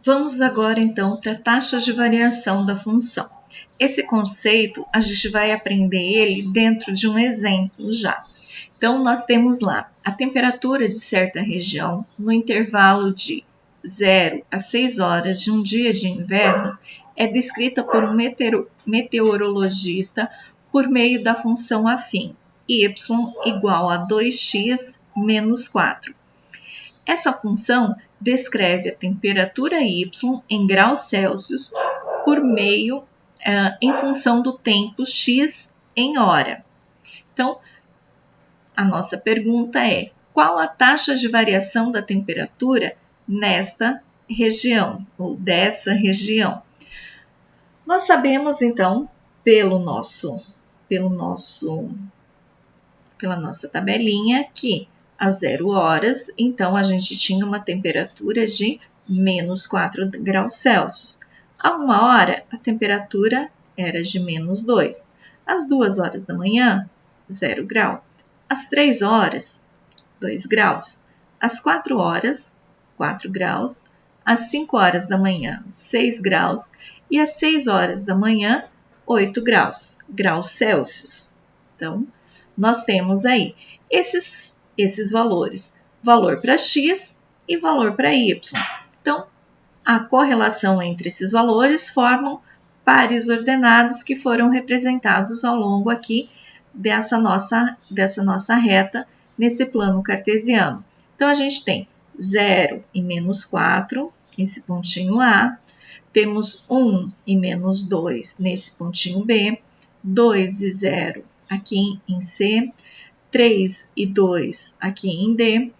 Vamos agora, então, para a taxa de variação da função. Esse conceito, a gente vai aprender ele dentro de um exemplo já. Então, nós temos lá a temperatura de certa região no intervalo de 0 a 6 horas de um dia de inverno é descrita por um meteorologista por meio da função afim, y igual a 2x menos 4. Essa função descreve a temperatura y em graus Celsius em função do tempo x em hora. Então, a nossa pergunta é: qual a taxa de variação da temperatura nesta região ou dessa região? Nós sabemos então pela nossa tabelinha que a 0 horas, então a gente tinha uma temperatura de menos 4 graus Celsius. A 1 hora, a temperatura era de menos 2. Às 2 horas da manhã, 0 grau. Às 3 horas, 2 graus. Às 4 horas, 4 graus. Às 5 horas da manhã, 6 graus. E às 6 horas da manhã, 8 graus Celsius. Então, nós temos aí esses valores. Valor para x e valor para y. Então, a correlação entre esses valores formam pares ordenados que foram representados ao longo aqui dessa nossa reta nesse plano cartesiano. Então, a gente tem 0 e menos 4, esse pontinho A. Temos 1 e menos 2 nesse pontinho B. 2 e 0 aqui em C. 3 e 2 aqui em D.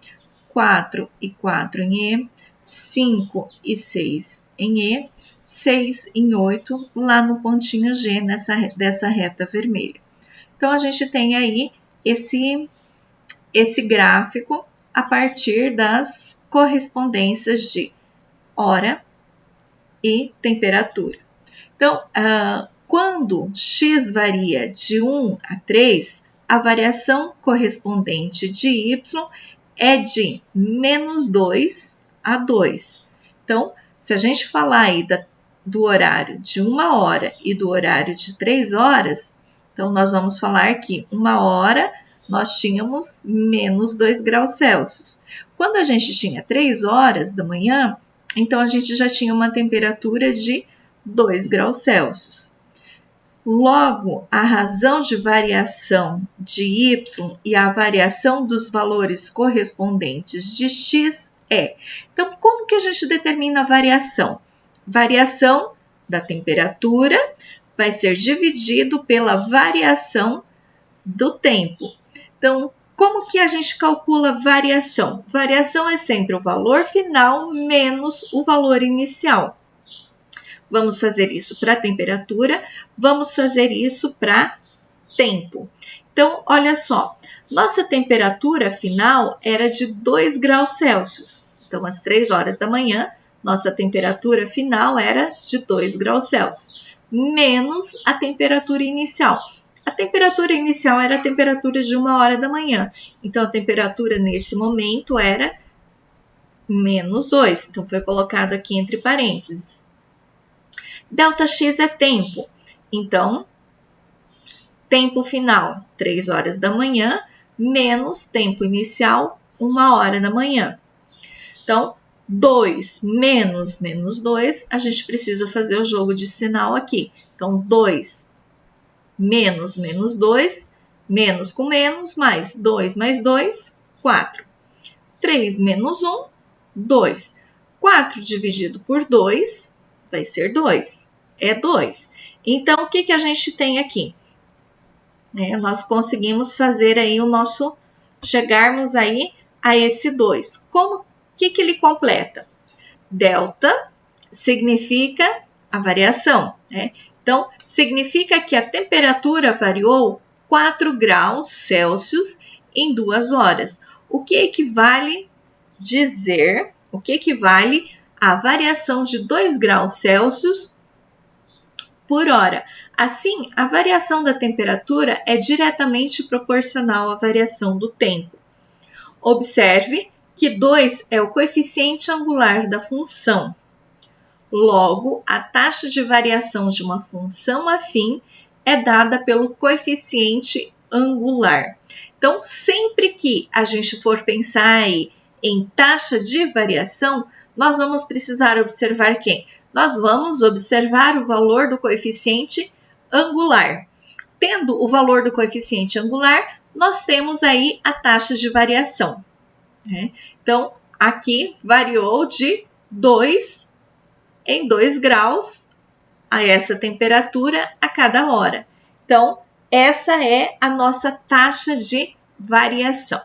4 e 4 em E. 5 e 6 em E. 6 em 8 lá no pontinho G dessa reta vermelha. Então, a gente tem aí esse gráfico a partir das correspondências de hora e temperatura. Então, quando x varia de 1 a 3, a variação correspondente de y é de menos 2 a 2. Então, se a gente falar aí do horário de 1 hora e do horário de 3 horas, então nós vamos falar que 1 hora nós tínhamos menos 2 graus Celsius. Quando a gente tinha 3 horas da manhã, então a gente já tinha uma temperatura de 2 graus Celsius. Logo, a razão de variação de y e a variação dos valores correspondentes de x é. Então, como que a gente determina a variação? Variação da temperatura vai ser dividido pela variação do tempo. Então, como que a gente calcula variação? Variação é sempre o valor final menos o valor inicial. Vamos fazer isso para temperatura, vamos fazer isso para tempo. Então, olha só, nossa temperatura final era de 2 graus Celsius. Então, às 3 horas da manhã, nossa temperatura final era de 2 graus Celsius, menos a temperatura inicial. A temperatura inicial era a temperatura de 1 hora da manhã. Então, a temperatura nesse momento era menos 2. Então, foi colocado aqui entre parênteses. Δx é tempo. Então, tempo final, 3 horas da manhã, menos tempo inicial, 1 hora da manhã. Então, 2 menos 2, a gente precisa fazer o jogo de sinal aqui. Então, 2 menos 2, menos com menos, mais 2, 4. 3 menos 1, 2. 4 dividido por 2 vai ser 2. É 2. Então, o que a gente tem aqui? Nós conseguimos fazer aí chegarmos aí a esse 2. O que ele completa? Delta significa a variação, né? Então, significa que a temperatura variou 4 graus Celsius em 2 horas. O que equivale a variação de 2 graus Celsius por hora. Assim, a variação da temperatura é diretamente proporcional à variação do tempo. Observe que 2 é o coeficiente angular da função. Logo, a taxa de variação de uma função afim é dada pelo coeficiente angular. Então, sempre que a gente for pensar aí em taxa de variação, nós vamos precisar observar quem? Nós vamos observar o valor do coeficiente angular. Tendo o valor do coeficiente angular, nós temos aí a taxa de variação. Então, aqui variou de 2 em 2 graus a essa temperatura a cada hora. Então, essa é a nossa taxa de variação.